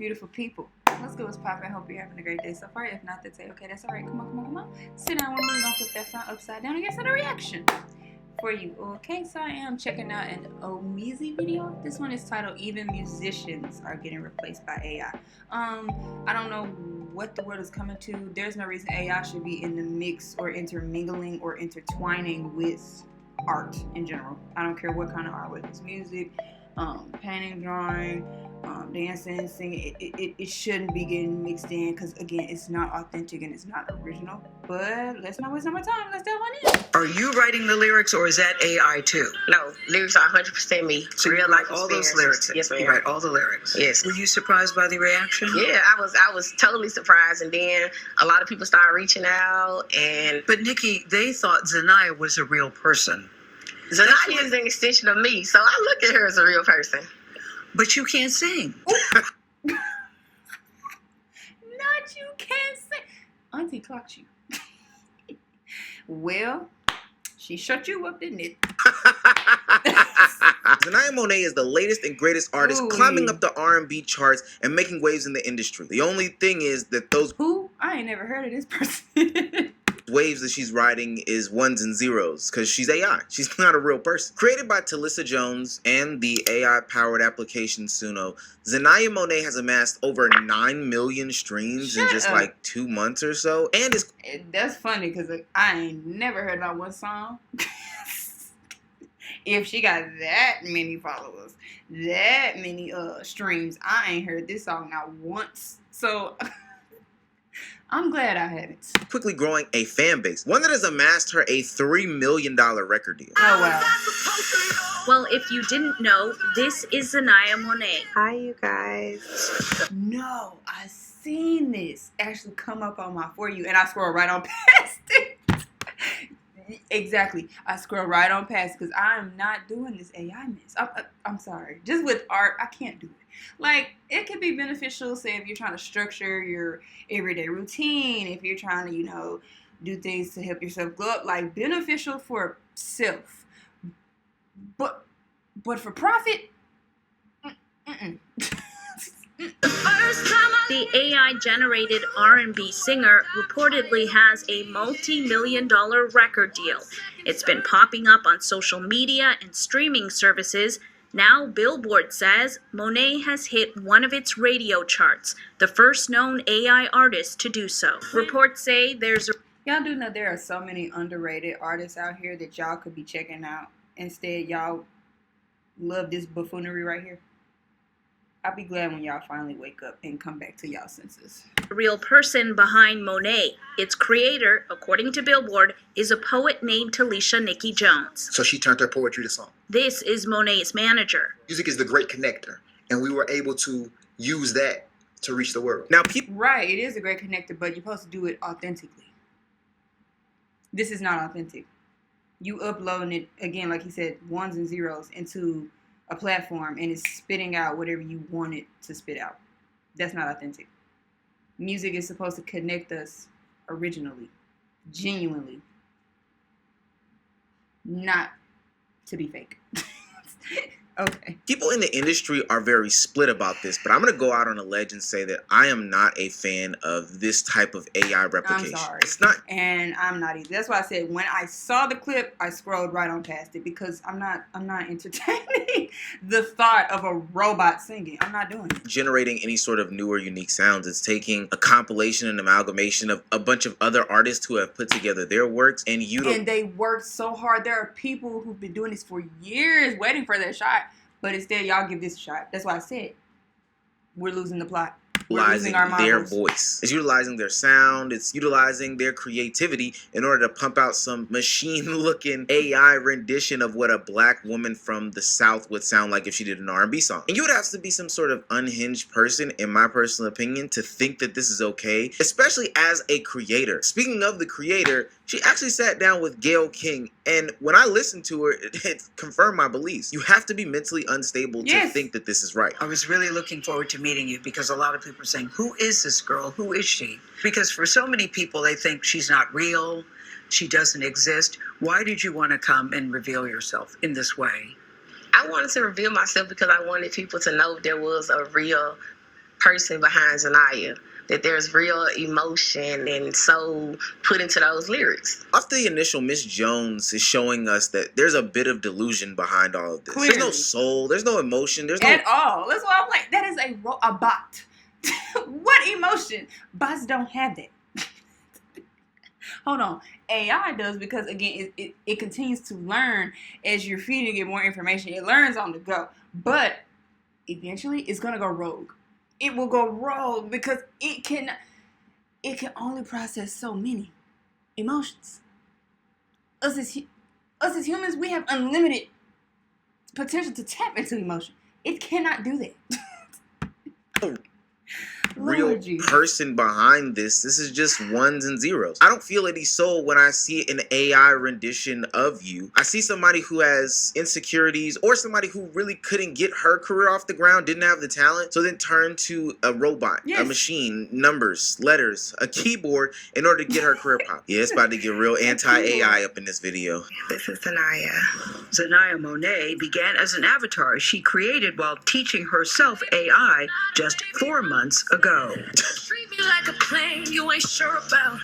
beautiful people. What's good? What's poppin'? Hope you're having a great day so far. If not, then say, okay, that's all right. Come on. Sit down with me. We're going to put that phone upside down and get a reaction for you. Okay, so I am checking out an Omeezy video. This one is titled Even Musicians Are Getting Replaced by AI. I don't know what the world is coming to. There's no reason AI should be in the mix or intermingling or intertwining with art in general. I don't care what kind of art, whether it's music, painting, drawing, dancing, singing. It shouldn't be getting mixed in because, again, it's not authentic and it's not original. But let's not waste no more time. Let's delve on in. Are you writing the lyrics or is that AI too? No, lyrics are 100% me. So real life all those lyrics? Yes, ma'am. You write all the lyrics? Yes. Were you surprised by the reaction? Yeah, I was totally surprised, and then a lot of people started reaching out. But Nikki, they thought Zanaya was a real person. Zanaya is an extension of me, so I look at her as a real person. But you can't sing. Not you can't sing. Auntie clocked you. Well, she shut you up, didn't it? Zanaya Monet is the latest and greatest artist climbing up the R&B charts and making waves in the industry. The only thing is that those I ain't never heard of this person. waves that she's riding is ones and zeros because she's AI. She's not a real person. Created by Talissa Jones and the AI-powered application Suno, Zanaya Monet has amassed over 9 million streams in just like 2 months or so. And it's... That's funny because I ain't never heard about one song. If she got that many followers, that many streams, I ain't heard this song not once. So... I'm glad I haven't. quickly growing a fan base, one that has amassed her a $3 million record deal. Oh, wow. Well, if you didn't know, this is Zanaya Monet. Hi, you guys. No, I seen this actually come up on my For You, and I scroll right on past it. Exactly. I scroll right on past because I'm not doing this AI mess. I'm sorry. Just with art, I can't do it. Like, it can be beneficial, say, if you're trying to structure your everyday routine, if you're trying to, do things to help yourself glow up, like, beneficial for self. But for profit, The AI-generated R&B singer reportedly has a multi-million-dollar record deal. It's been popping up on social media and streaming services. Now Billboard says Monet has hit one of its radio charts, the first known AI artist to do so. Reports say y'all do know there are so many underrated artists out here that y'all could be checking out. Instead, y'all love this buffoonery right here. I'll be glad when y'all finally wake up and come back to y'all senses. The real person behind Monet. Its creator, according to Billboard, is a poet named Talisha Nikki Jones. So she turned her poetry to song. This is Monet's manager. Music is the great connector, and we were able to use that to reach the world. Now, people... Right, it is a great connector, but you're supposed to do it authentically. This is not authentic. You uploading it, again, like he said, ones and zeros into a platform and it's spitting out whatever you want it to spit out. That's not authentic. Music is supposed to connect us originally, genuinely, not to be fake. Okay. People in the industry are very split about this, but I'm going to go out on a ledge and say that I am not a fan of this type of AI replication. I'm sorry. It's not. And I'm not either. That's why I said when I saw the clip, I scrolled right on past it because I'm not entertaining the thought of a robot singing. I'm not doing it. Generating any sort of new or unique sounds. It's taking a compilation and amalgamation of a bunch of other artists who have put together their works and they worked so hard. There are people who've been doing this for years waiting for their shot. But instead, y'all give this a shot. That's why I said we're losing the plot. We're losing our their models. voice. It's utilizing their sound. It's utilizing their creativity in order to pump out some machine-looking AI rendition of what a black woman from the South would sound like if she did an R&B song. And you would have to be some sort of unhinged person, in my personal opinion, to think that this is okay, especially as a creator. Speaking of the creator, she actually sat down with Gayle King, and when I listened to her, it confirmed my beliefs. You have to be mentally unstable to think that this is right. I was really looking forward to meeting you because a lot of people are saying, who is this girl? Who is she? Because for so many people, they think she's not real. She doesn't exist. Why did you want to come and reveal yourself in this way? I wanted to reveal myself because I wanted people to know there was a real person behind Zanaya. That there's real emotion and soul put into those lyrics. Off the initial, Miss Jones is showing us that there's a bit of delusion behind all of this. Clearly. There's no soul. There's no emotion. There's At no. all. That's why I'm like, that is a bot. What emotion? Bots don't have that. Hold on. AI does, because again, it continues to learn as you're feeding it more information. It learns on the go. But eventually it's gonna go rogue. It will go rogue because it can only process so many emotions. Us as humans, we have unlimited potential to tap into emotion. It cannot do that. Real Lord Jesus. person behind this. This is just ones and zeros. I don't feel any soul when I see an AI rendition of you. I see somebody who has insecurities, or somebody who really couldn't get her career off the ground, didn't have the talent, so then turned to a robot, Yes. a machine, numbers, letters, a keyboard in order to get her career pop. Yeah, it's about to get real anti-AI up in this video. This is Zanaya. Zanaya Monet began as an avatar she created while teaching herself AI just 4 months ago. Treat me like a plane you ain't sure about.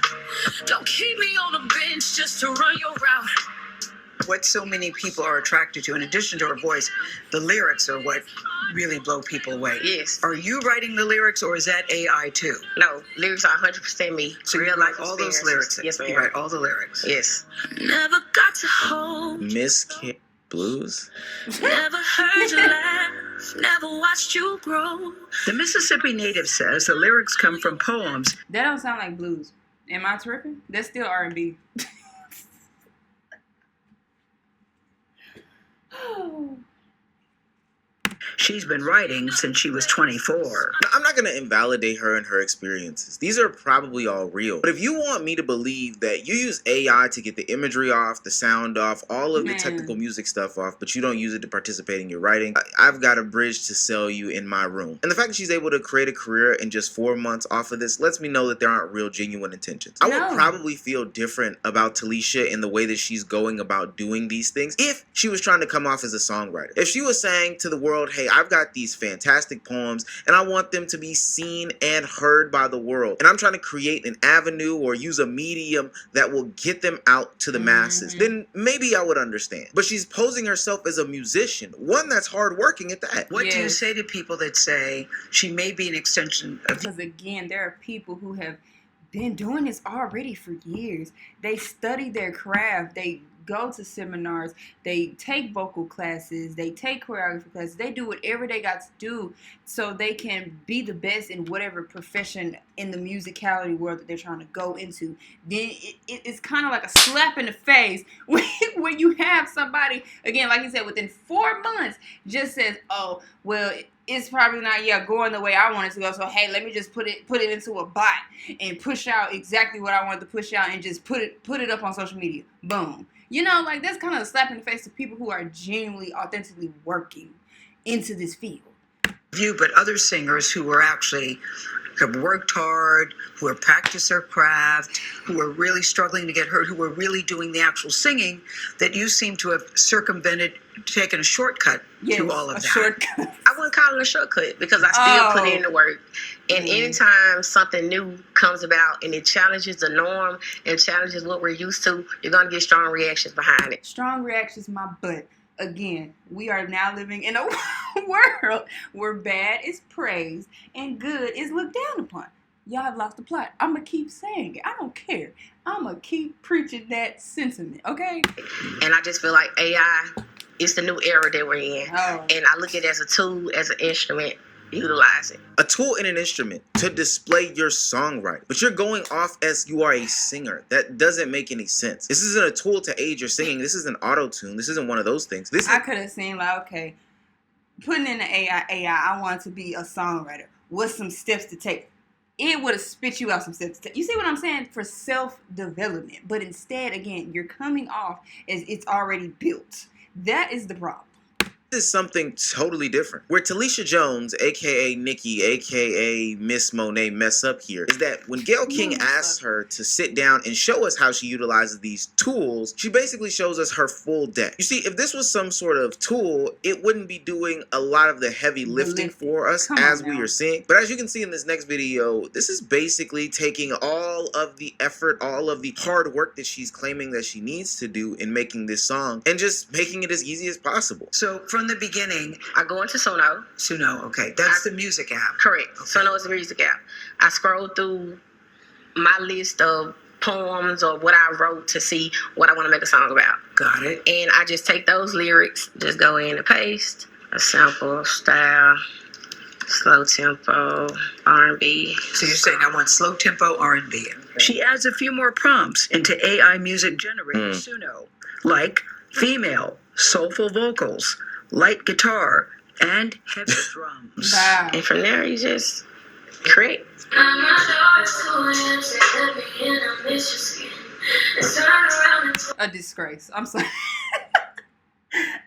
Don't keep me on a bench just to run your route. What so many people are attracted to, in addition to her voice, the lyrics are what really blow people away. Yes. Are you writing the lyrics, or is that AI too? No, lyrics are 100% me. So you Real write life all those experiences. lyrics? Yes, ma'am. You write all the lyrics? Yes. Never got to hold, Miss Kid Blues? never heard you laugh, never watched you grow. The Mississippi native says the lyrics come from poems That don't sound like blues. Am I tripping? That's still R&B. she's been writing since she was 24. Now, I'm not going to invalidate her and her experiences. These are probably all real. But if you want me to believe that you use AI to get the imagery off, the sound off, all of the Man. technical music stuff off, but you don't use it to participate in your writing, I've got a bridge to sell you in my room. And the fact that she's able to create a career in just 4 months off of this lets me know that there aren't real, genuine intentions. I No. would probably feel different about Talisha in the way that she's going about doing these things if she was trying to come off as a songwriter. If she was saying to the world, hey, I've got these fantastic poems and I want them to be seen and heard by the world, and I'm trying to create an avenue or use a medium that will get them out to the masses, then maybe I would understand. But she's posing herself as a musician, one that's hardworking at that. What do you Yes. say to people that say she may be an extension of Because again, there are people who have been doing this already for years. They study their craft. They go to seminars. They take vocal classes. They take choreography classes. They do whatever they got to do so they can be the best in whatever profession in the musicality world that they're trying to go into. Then it's kind of like a slap in the face when you have somebody, again, like you said, within 4 months just says, oh, well, it's probably not going the way I want it to go. So hey, let me just put it into a bot and push out exactly what I wanted to push out and just put it up on social media. Boom. You know, like that's kind of a slap in the face to people who are genuinely, authentically working into this field. you, but other singers who are actually have worked hard, who have practiced their craft, who are really struggling to get heard, who are really doing the actual singing, that you seem to have circumvented, taken a shortcut to all of a that. shortcut. I wouldn't call it a shortcut because I still put in the work. And anytime something new comes about and it challenges the norm and challenges what we're used to, you're going to get strong reactions behind it. Strong reactions, my butt. Again, we are now living in a world where bad is praised and good is looked down upon. Y'all have lost the plot. I'm going to keep saying it. I don't care. I'm going to keep preaching that sentiment, okay? And I just feel like AI is the new era that we're in. Oh. And I look at it as a tool, as an instrument, utilize it. A tool and an instrument to display your songwriting. But you're going off as you are a singer. That doesn't make any sense. This isn't a tool to aid your singing. This isn't auto-tune. This isn't one of those things. This is I could have seen like, okay, putting in the AI, I want to be a songwriter. What's some steps to take? It would have spit you out some steps to take. You see what I'm saying? For self-development. But instead, again, you're coming off as it's already built. That is the problem. This is something totally different. Where Talisha Jones, aka Nikki, aka Miss Monet, mess up here is that when Gayle King asks her to sit down and show us how she utilizes these tools, she basically shows us her full deck. You see, if this was some sort of tool, it wouldn't be doing a lot of the heavy lifting for us as we are seeing. But as you can see in this next video, this is basically taking all of the effort, all of the hard work that she's claiming that she needs to do in making this song and just making it as easy as possible. So from the beginning, I go into Suno. Suno, okay, that's the music app. Correct. Suno is the music app. I scroll through my list of poems or what I wrote to see what I want to make a song about. Got it. And I just take those lyrics, just go in and paste a sample, style, slow tempo, R&B. So you're saying I want slow tempo R&B. She adds a few more prompts into AI music generator Suno, like female, soulful vocals, light guitar, and heavy drums. Wow. And from there, you just create. A disgrace. I'm sorry.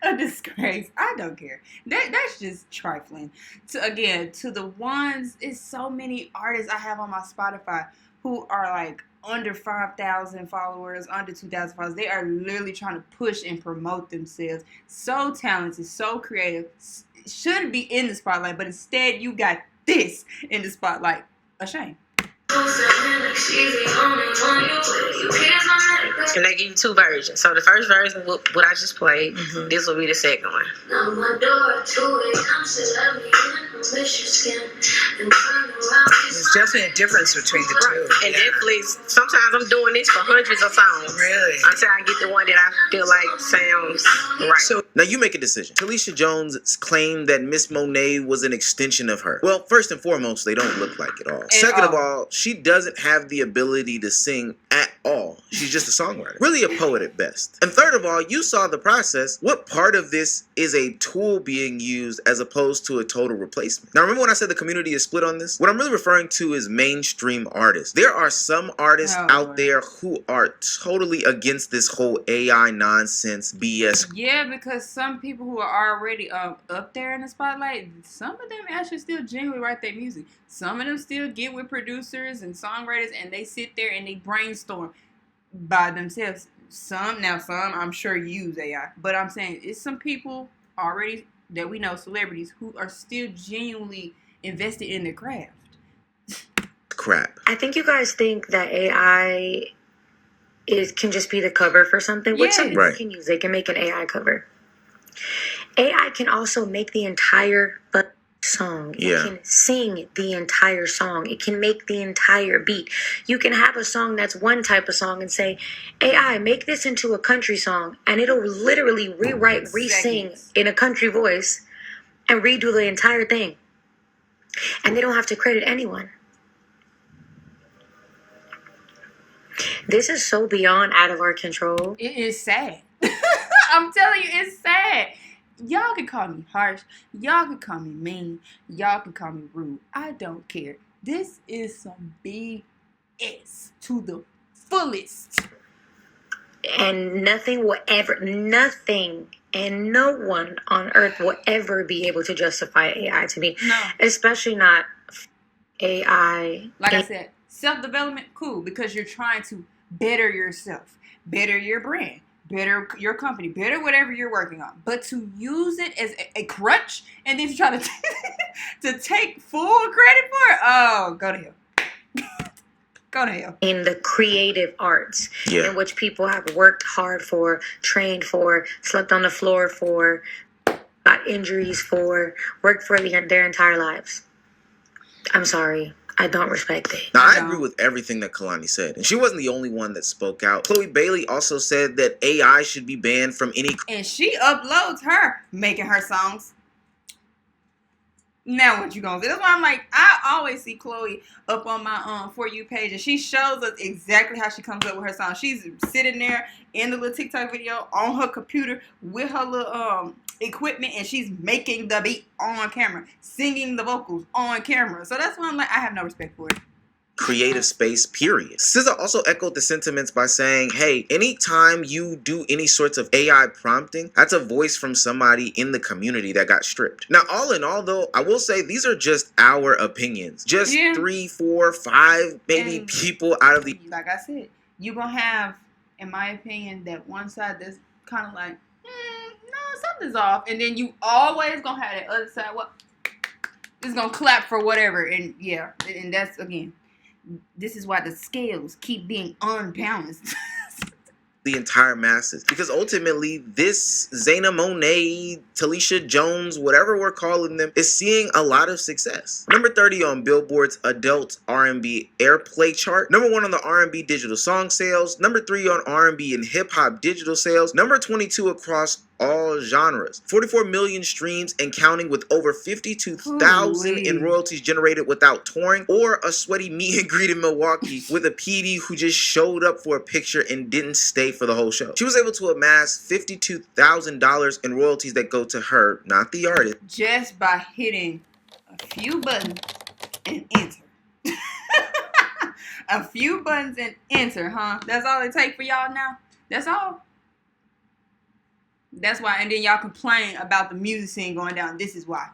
A disgrace. I don't care. That's just trifling. To the ones, it's so many artists I have on my Spotify who are like under 5,000 followers, under 2,000 followers. They are literally trying to push and promote themselves. So talented, so creative. Shouldn't be in the spotlight, but instead you got this in the spotlight. A shame. And they give you two versions. So the first version, what I just played, this will be the second one. There's definitely a difference between the two. And definitely, sometimes I'm doing this for hundreds of songs. Really? Until I get the one that I feel like sounds right. So now you make a decision. Talisha Jones claimed that Miss Monet was an extension of her. Well, first and foremost, they don't look like it all. Second of all, she doesn't have the ability to sing at all. She's just a songwriter. Really a poet at best. And third of all, you saw the process. What part of this is a tool being used as opposed to a total replacement? Now, remember when I said the community is split on this? What I'm really referring to is mainstream artists. There are some artists out there who are totally against this whole AI nonsense BS. Yeah, because some people who are already up there in the spotlight, some of them actually still genuinely write their music. Some of them still get with producers and songwriters and they sit there and they brainstorm by themselves. Some I'm sure use AI, but I'm saying it's some people already that we know, celebrities, who are still genuinely invested in the craft. Crap. I think you guys think that AI can just be the cover for something, which some people can use. They can make an AI cover. AI can also make the entire song. It can sing the entire song. It can make the entire beat. You can have a song that's one type of song and say, AI, make this into a country song, and it'll literally rewrite, re-sing in a country voice and redo the entire thing. And they don't have to credit anyone. This is so beyond out of our control. It is sad. I'm telling you, it's sad. Y'all can call me harsh. Y'all can call me mean. Y'all can call me rude. I don't care. This is some BS to the fullest. And nothing and no one on earth will ever be able to justify AI to me. No. Especially not AI. Like I said, self-development, cool, because you're trying to better yourself, better your brand, better your company, better whatever you're working on. But to use it as a crutch and then to try to to take full credit for it, oh, go to hell. Go to hell. In the creative arts, in which people have worked hard for, trained for, slept on the floor for, got injuries for, worked for their entire lives. I'm sorry. I don't respect it. Now, I agree with everything that Kalani said. And she wasn't the only one that spoke out. Chloe Bailey also said that AI should be banned from any... And she uploads her making her songs. Now what you gonna do? That's why I'm like, I always see Chloe up on my For You page, and she shows us exactly how she comes up with her song. She's sitting there in the little TikTok video on her computer with her little equipment, and she's making the beat on camera, singing the vocals on camera. So that's why I'm like, I have no respect for it. creative space, period. SZA also echoed the sentiments by saying, hey, anytime you do any sorts of AI prompting, that's a voice from somebody in the community that got stripped. Now, all in all, though, I will say these are just our opinions. Just 3, 4, 5, maybe people out of the... Like I said, you're going to have, in my opinion, that one side that's kind of like, no, something's off. And then you always going to have that other side, well, it's going to clap for whatever. And yeah, and that's, again, this is why the scales keep being unbalanced. The entire masses, because ultimately this Zaina Monet, Talisha Jones, whatever we're calling them, is seeing a lot of success. Number 30 on Billboard's adult R&B airplay chart. Number 1 on the R&B digital song sales. Number 3 on R&B and hip hop digital sales. Number 22 across all genres. 44 million streams and counting, with over 52,000 in royalties generated without touring or a sweaty meet and greet in Milwaukee with a PD who just showed up for a picture and didn't stay for the whole show. She was able to amass $52,000 in royalties that go to her, not the artist. Just by hitting a few buttons and enter. A few buttons and enter, huh? That's all it takes for y'all now? That's all? That's why, and then y'all complain about the music scene going down. This is why.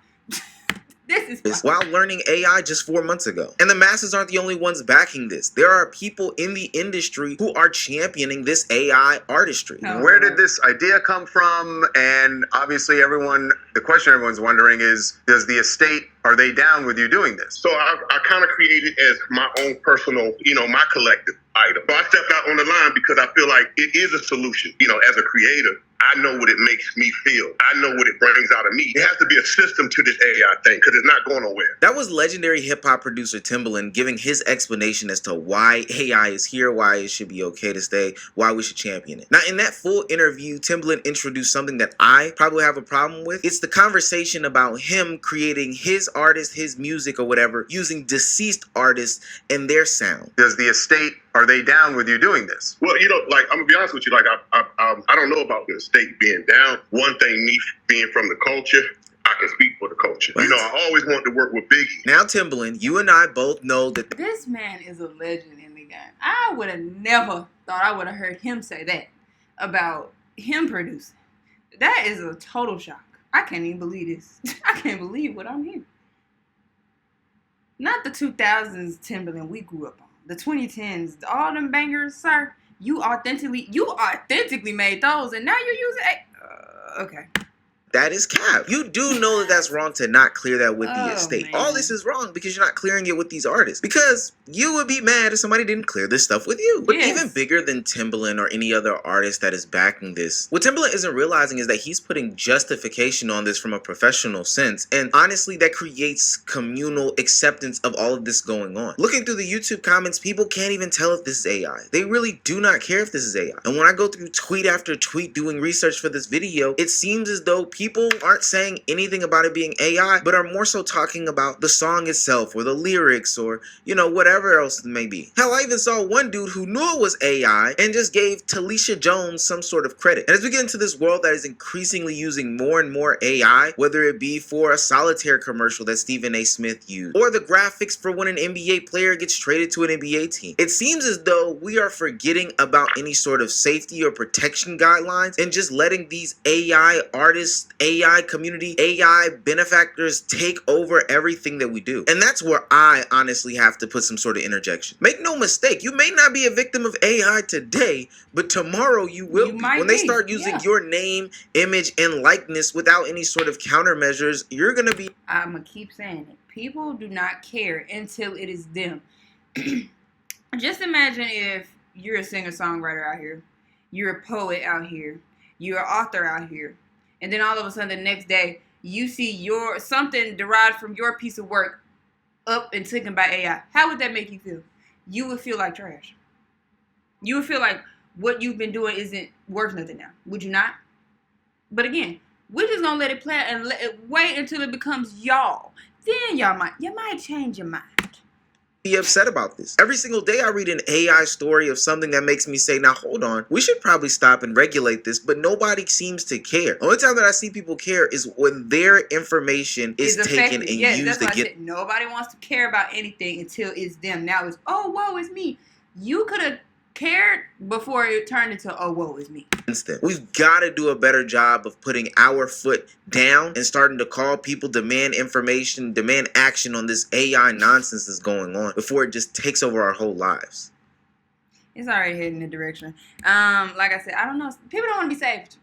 This is why. While learning AI just 4 months ago. And the masses aren't the only ones backing this. There are people in the industry who are championing this AI artistry. Where did this idea come from? And obviously the question everyone's wondering is, does the estate, are they down with you doing this? So I kind of created it as my own personal, my collective item. So I stepped out on the line because I feel like it is a solution. As a creator, I know what it makes me feel. I know what it brings out of me. It has to be a system to this AI thing because it's not going nowhere. That was legendary hip-hop producer Timbaland giving his explanation as to why AI is here, why it should be okay to stay, why we should champion it. Now, in that full interview, Timbaland introduced something that I probably have a problem with. It's the conversation about him creating his artist, his music or whatever, using deceased artists and their sound. Does the estate, are they down with you doing this? Well, I'm gonna be honest with you. I don't know about the estate being down. One thing, me being from the culture, I can speak for the culture. What? I always wanted to work with Biggie. Now, Timbaland, you and I both know that this man is a legend in the game. I would have never thought I would have heard him say that about him producing. That is a total shock. I can't even believe this. I can't believe what I'm hearing. Not the 2000s Timbaland we grew up on. The 2010s, all them bangers, sir. You authentically made those, and now you're using okay. that is cap. You do know that that's wrong to not clear that with the estate. Man. All this is wrong because you're not clearing it with these artists. Because you would be mad if somebody didn't clear this stuff with you. But even bigger than Timbaland or any other artist that is backing this, what Timbaland isn't realizing is that he's putting justification on this from a professional sense. And honestly, that creates communal acceptance of all of this going on. Looking through the YouTube comments, people can't even tell if this is AI. They really do not care if this is AI. And when I go through tweet after tweet doing research for this video, it seems as though people aren't saying anything about it being AI, but are more so talking about the song itself or the lyrics or, you know, whatever else it may be. Hell, I even saw one dude who knew it was AI and just gave Talisha Jones some sort of credit. And as we get into this world that is increasingly using more and more AI, whether it be for a solitaire commercial that Stephen A. Smith used, or the graphics for when an NBA player gets traded to an NBA team, it seems as though we are forgetting about any sort of safety or protection guidelines and just letting these AI artists, AI community, AI benefactors take over everything that we do. And that's where I honestly have to put some sort of interjection. Make no mistake, you may not be a victim of AI today, but tomorrow you will be. When they start using your name, image, and likeness without any sort of countermeasures, you're gonna be... I'm gonna keep saying it. People do not care until it is them. Just imagine if you're a singer-songwriter out here, you're a poet out here, you're an author out here, and then all of a sudden the next day you see something derived from your piece of work up and taken by AI. How would that make you feel? You would feel like trash. You would feel like what you've been doing isn't worth nothing now. Would you not? But again, we're just gonna let it play and wait until it becomes y'all. Then you might change your mind. be upset about this. Every single day I read an AI story of something that makes me say, now hold on, we should probably stop and regulate this, but nobody seems to care. The only time that I see people care is when their information is taken and used to get... Nobody wants to care about anything until it's them. Now it's, oh, whoa, it's me. You could have cared before it turned into, oh, whoa, it's me. We've got to do a better job of putting our foot down and starting to call people, demand information, demand action on this AI nonsense that's going on before it just takes over our whole lives. It's already heading in the direction. Like I said, I don't know. People don't want to be saved.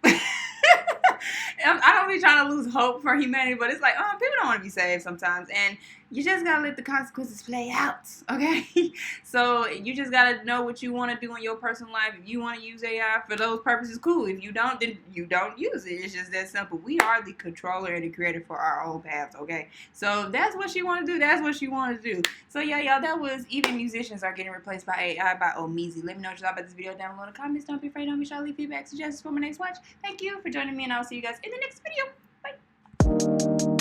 I don't be trying to lose hope for humanity, but it's like, people don't want to be saved sometimes, and you just gotta let the consequences play out, okay? So you just gotta know what you want to do in your personal life. If you want to use AI for those purposes, cool. If you don't, then you don't use it. It's just that simple. We are the controller and the creator for our own paths, okay? So if that's what you want to do, that's what you want to do. So yeah, y'all, that was Even Musicians Are Getting Replaced by AI by Omeezy. Let me know what you thought about this video down below in the comments. Don't be afraid. Don't be shy. Leave feedback, suggestions for my next watch. Thank you for joining me, and I'll see you guys in the next video. Bye.